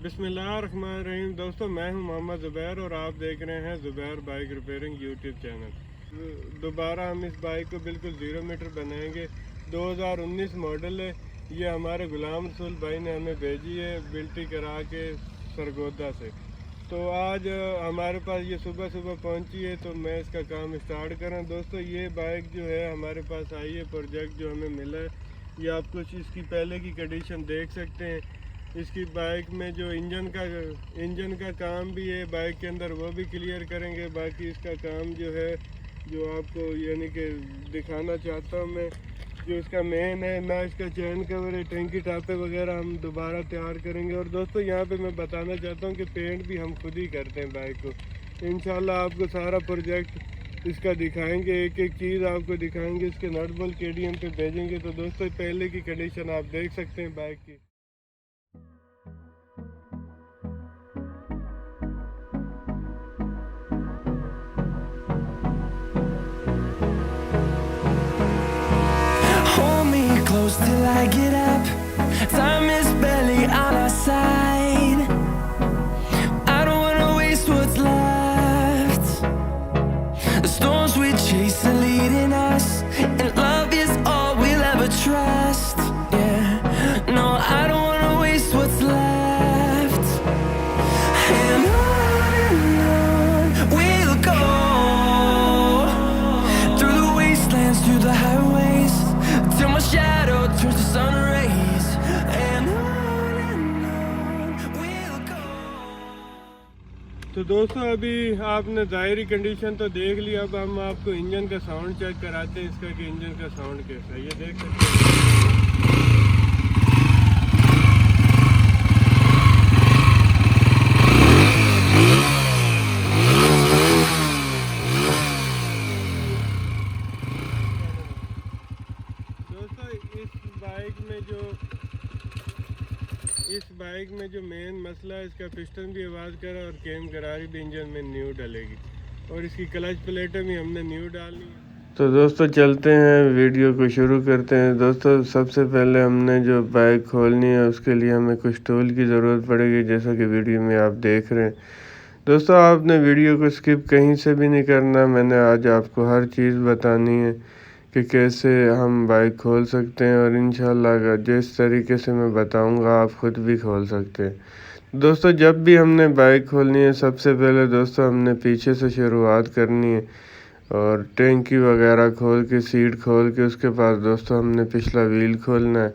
बिस्मिल्लाहिर्रहमानिर्रहीम। दोस्तों, मैं हूं मोहम्मद ज़ुबैर और आप देख रहे हैं Zubair bike repairing YouTube channel. दोबारा हम इस बाइक को बिल्कुल 0 मीटर बनाएंगे। 2019 मॉडल है। ये हमारे गुलाम रसूल भाई ने हमें भेजी है बिल्टी करा के सरगोदा से। तो आज हमारे पास ये सुबह सुबह पहुंची है, तो मैं इसका काम स्टार्ट करूँ। दोस्तों, ये बाइक जो है हमारे पास आई है, प्रोजेक्ट जो हमें मिला है। ये आप कुछ इसकी पहले की कंडीशन देख सकते हैं। इसकी बाइक में जो इंजन का काम भी है बाइक के अंदर, वो भी क्लियर करेंगे। बाकी इसका काम जो है, जो आपको यानी कि दिखाना चाहता हूँ मैं, जो इसका मेन है ना, इसका चैन कवर है, टैंकी टापे वगैरह हम दोबारा तैयार करेंगे। और दोस्तों, यहाँ पे मैं बताना चाहता हूँ कि पेंट भी हम खुद ही करते हैं बाइक को। इंशाल्लाह आपको सारा प्रोजेक्ट इसका दिखाएंगे, एक एक चीज़ आपको दिखाएंगे। इसके नट बोल्ट KTM पे भेजेंगे। तो दोस्तों, पहले की कंडीशन आप देख सकते हैं बाइक की। Close till I get up. Time is barely on our side. I don't wanna waste what's left. The storms we chase are leading us, and love is all we'll ever trust. Yeah, no, I don't wanna waste what's left. And on we'll go, through the wastelands, through the highways, till my shadow turns to sun rays. And on we'll go. तो दोस्तों, अभी आपने ज़ाहिरी condition तो देख लिया। अब हम आपको इंजन का साउंड चेक कराते हैं इसका, कि इंजन का साउंड कैसा है। ये देख सकते हैं। इस बाइक में जो मेन मसला है, इसका पिस्टन भी आवाज़ कर रहा है और केम करारी भी इंजन में न्यू डलेगी, और इसकी क्लच प्लेटें भी हमने न्यू डालनी है। तो दोस्तों, चलते हैं, वीडियो को शुरू करते हैं। दोस्तों, सबसे पहले हमने जो बाइक खोलनी है उसके लिए हमें कुछ टूल की ज़रूरत पड़ेगी, जैसा कि वीडियो में आप देख रहे हैं। दोस्तों, आपने वीडियो को स्किप कहीं से भी नहीं करना। मैंने आज आपको हर चीज़ बतानी है कि कैसे हम बाइक खोल सकते हैं, और इंशाल्लाह जिस तरीके से मैं बताऊंगा आप ख़ुद भी खोल सकते हैं। दोस्तों, जब भी हमने बाइक खोलनी है, सबसे पहले दोस्तों हमने पीछे से शुरुआत करनी है, और टैंकी वगैरह खोल के, सीट खोल के, उसके बाद दोस्तों हमने पिछला व्हील खोलना है।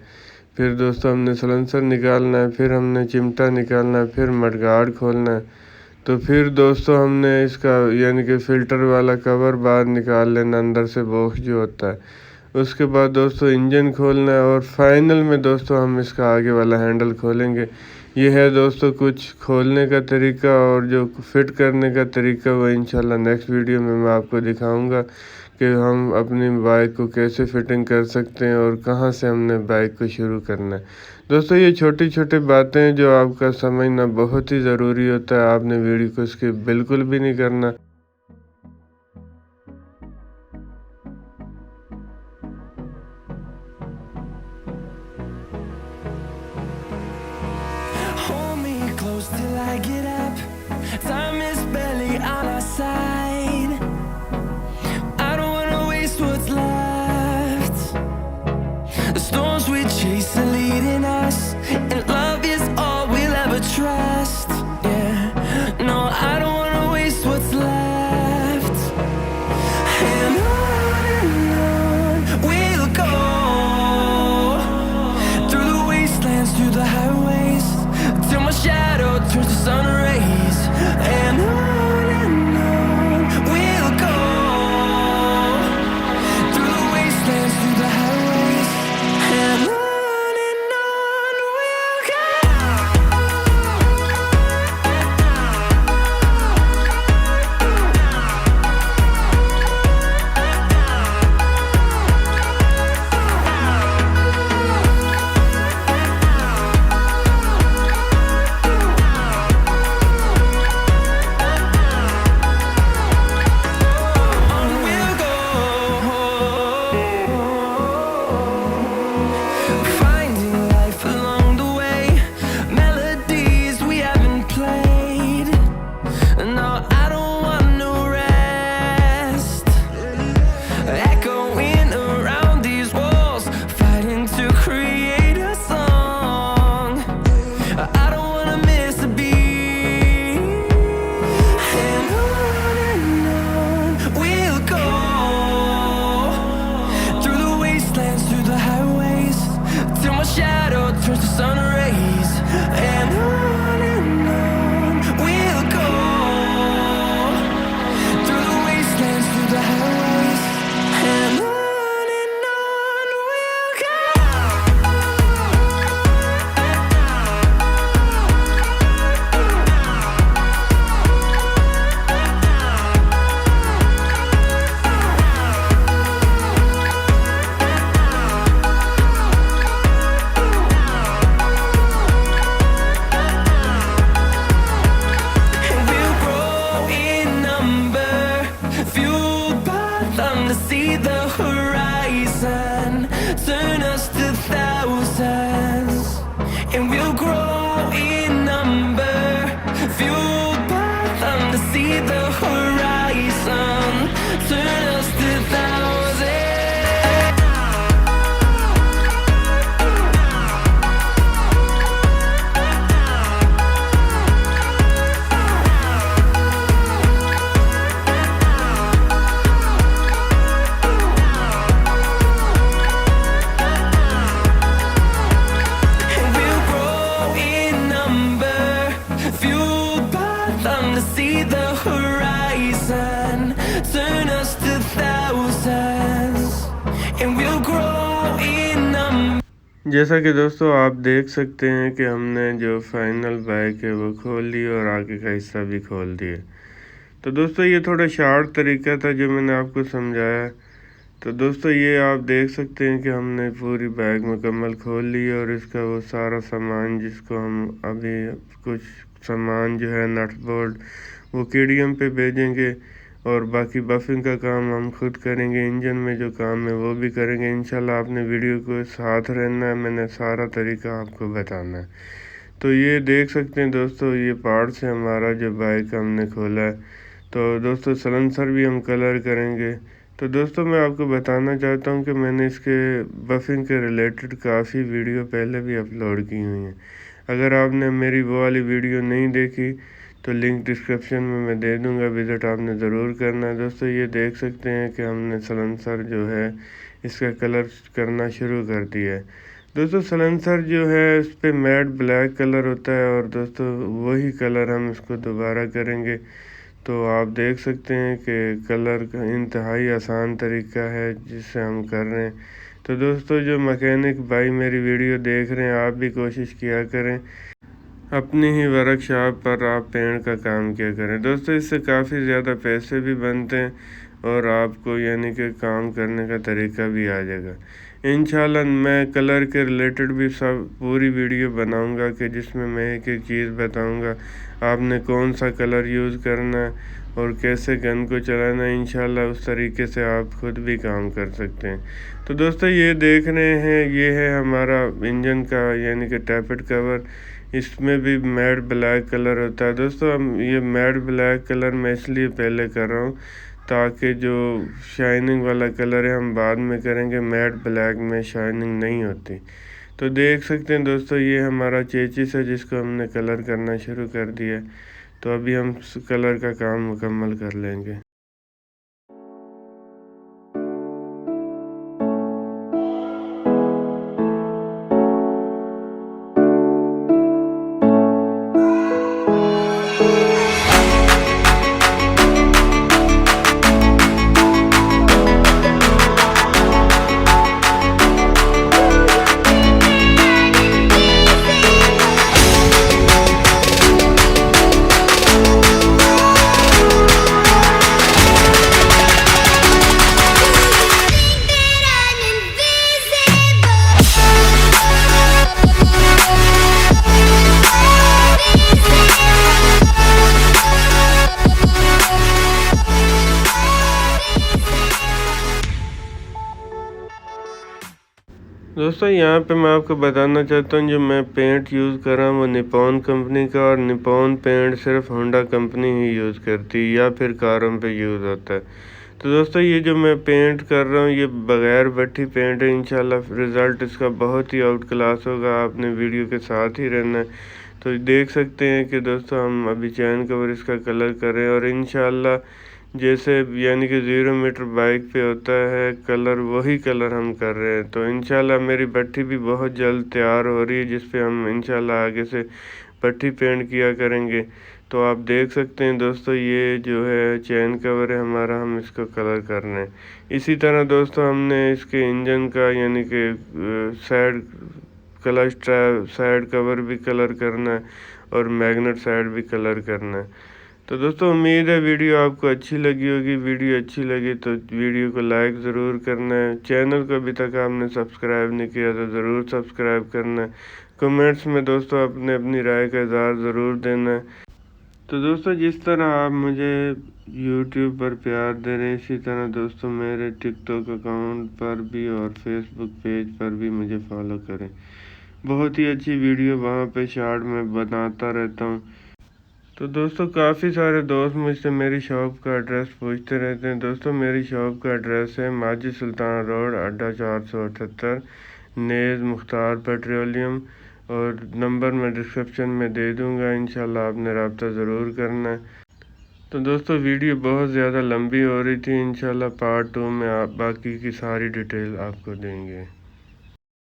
फिर दोस्तों हमने सलेंसर निकालना है, फिर हमने चिमटा निकालना है, फिर मडगार्ड खोलना है। तो फिर दोस्तों हमने इसका यानी कि फ़िल्टर वाला कवर बाहर निकाल लेना, अंदर से बॉक्स जो होता है। उसके बाद दोस्तों इंजन खोलना है, और फाइनल में दोस्तों हम इसका आगे वाला हैंडल खोलेंगे। ये है दोस्तों कुछ खोलने का तरीका, और जो फिट करने का तरीका वो इंशाल्लाह नेक्स्ट वीडियो में मैं आपको दिखाऊंगा कि हम अपनी बाइक को कैसे फिटिंग कर सकते हैं और कहाँ से हमने बाइक को शुरू करना है। दोस्तों, ये छोटी छोटी बातें जो आपका समझना बहुत ही ज़रूरी होता है। आपने वीडियो को स्किप बिल्कुल भी नहीं करना। Hold me close till I get up. Time is barely on our side. I don't wanna waste what's left. The storms we chase are leading us, and love is all we'll ever trust. Yeah, no, I don't wanna waste what's left. And on we'll go, through the wastelands, through the highways, till my shadow turns to sun rays. in number, fueled by them to see the horizon, turn us to thousands. See the horizon, turn us to thousands, and we'll grow in number. जैसा कि दोस्तों आप देख सकते हैं कि हमने जो फाइनल बाइक है वो खोल ली और आगे का हिस्सा भी खोल दिया। तो दोस्तों ये थोड़ा शार्ट तरीका था जो मैंने आपको समझाया। तो दोस्तों ये आप देख सकते हैं कि हमने पूरी बाइक मुकम्मल खोल ली है और इसका वो सारा सामान जिसको हम अभी कुछ सामान जो है नट बोल्ट वो KTM पे भेजेंगे और बाकी बफिंग का काम हम खुद करेंगे, इंजन में जो काम है वो भी करेंगे इंशाल्लाह। आपने वीडियो को साथ रहना है, मैंने सारा तरीका आपको बताना है। तो ये देख सकते हैं दोस्तों ये पार्ट से हमारा जो बाइक हमने खोला है। तो दोस्तों सलेंसर भी हम कलर करेंगे। तो दोस्तों मैं आपको बताना चाहता हूँ कि मैंने इसके बफिंग के रिलेटेड काफ़ी वीडियो पहले भी अपलोड की हुई हैं। अगर आपने मेरी वो वाली वीडियो नहीं देखी तो लिंक डिस्क्रिप्शन में मैं दे दूँगा, विज़िट आपने ज़रूर करना है। दोस्तों ये देख सकते हैं कि हमने सलेंसर जो है इसका कलर करना शुरू कर दिया है। दोस्तों सलेंसर जो है इस पर मैट ब्लैक कलर होता है और दोस्तों वही कलर हम इसको दोबारा करेंगे। तो आप देख सकते हैं कि कलर का इंतहाई आसान तरीका है जिससे हम कर रहे हैं। तो दोस्तों जो मैकेनिक भाई मेरी वीडियो देख रहे हैं आप भी कोशिश किया करें, अपनी ही वर्कशॉप पर आप पेंट का काम किया करें। दोस्तों इससे काफ़ी ज़्यादा पैसे भी बनते हैं और आपको यानी कि काम करने का तरीका भी आ जाएगा। इंशाल्लाह मैं कलर के रिलेटेड भी सब पूरी वीडियो बनाऊंगा कि जिसमें मैं एक एक चीज़ बताऊंगा आपने कौन सा कलर यूज़ करना है और कैसे गन को चलाना है। इंशाल्लाह उस तरीके से आप खुद भी काम कर सकते हैं। तो दोस्तों ये देख रहे हैं ये है हमारा इंजन का यानी कि टैपेट कवर, इसमें भी मैट ब्लैक कलर होता है। दोस्तों हम ये मैट ब्लैक कलर मैं इसलिए पहले कर रहा हूँ ताकि जो शाइनिंग वाला कलर है हम बाद में करेंगे, मैट ब्लैक में शाइनिंग नहीं होती। तो देख सकते हैं दोस्तों ये हमारा चेचिस है जिसको हमने कलर करना शुरू कर दिया। तो अभी हम कलर का काम मुकम्मल कर लेंगे। दोस्तों यहाँ पे मैं आपको बताना चाहता हूँ जो मैं पेंट यूज़ कर रहा हूँ वो निपॉन कंपनी का, और निपॉन पेंट सिर्फ होंडा कंपनी ही यूज़ करती है या फिर कारों पे यूज़ होता है। तो दोस्तों ये जो मैं पेंट कर रहा हूँ ये बग़ैर भट्टी पेंट है। इंशाल्लाह रिज़ल्ट इसका बहुत ही आउट क्लास होगा, आपने वीडियो के साथ ही रहना है। तो देख सकते हैं कि दोस्तों हम अभी चैन कवर इसका कलर कर रहे हैं और इंशाल्लाह जैसे यानी कि 0 मीटर बाइक पे होता है कलर वही कलर हम कर रहे हैं। तो इंशाल्लाह मेरी भट्टी भी बहुत जल्द तैयार हो रही है जिस पे हम इंशाल्लाह आगे से भट्टी पेंट किया करेंगे। तो आप देख सकते हैं दोस्तों ये जो है चैन कवर है हमारा, हम इसको कलर कर रहे हैं। इसी तरह दोस्तों हमने इसके इंजन का यानी कि साइड क्लच साइड कवर भी कलर करना है और मैग्नेट साइड भी कलर करना है। तो दोस्तों उम्मीद है वीडियो आपको अच्छी लगी होगी। वीडियो अच्छी लगी तो वीडियो को लाइक ज़रूर करना है। चैनल को अभी तक आपने सब्सक्राइब नहीं किया तो ज़रूर सब्सक्राइब करना है। कमेंट्स में दोस्तों अपने अपनी राय का इज़हार ज़रूर देना है। तो दोस्तों जिस तरह आप मुझे यूट्यूब पर प्यार दे रहे हैं इसी तरह दोस्तों मेरे टिकटॉक अकाउंट पर भी और फेसबुक पेज पर भी मुझे फॉलो करें। बहुत ही अच्छी वीडियो वहाँ पे शॉर्ट में बनाता रहता हूँ। तो दोस्तों काफ़ी सारे दोस्त मुझसे मेरी शॉप का एड्रेस पूछते रहते हैं। दोस्तों मेरी शॉप का एड्रेस है माजिद सुल्तान रोड, अड्डा 478, नेज़ मुख्तार पेट्रोलियम, और नंबर मैं डिस्क्रिप्शन में दे दूँगा। इंशाल्लाह आपने रब्ता ज़रूर करना है। तो दोस्तों वीडियो बहुत ज़्यादा लंबी हो रही थी, इंशाल्लाह पार्ट 2 में आप बाकी की सारी डिटेल आपको देंगे।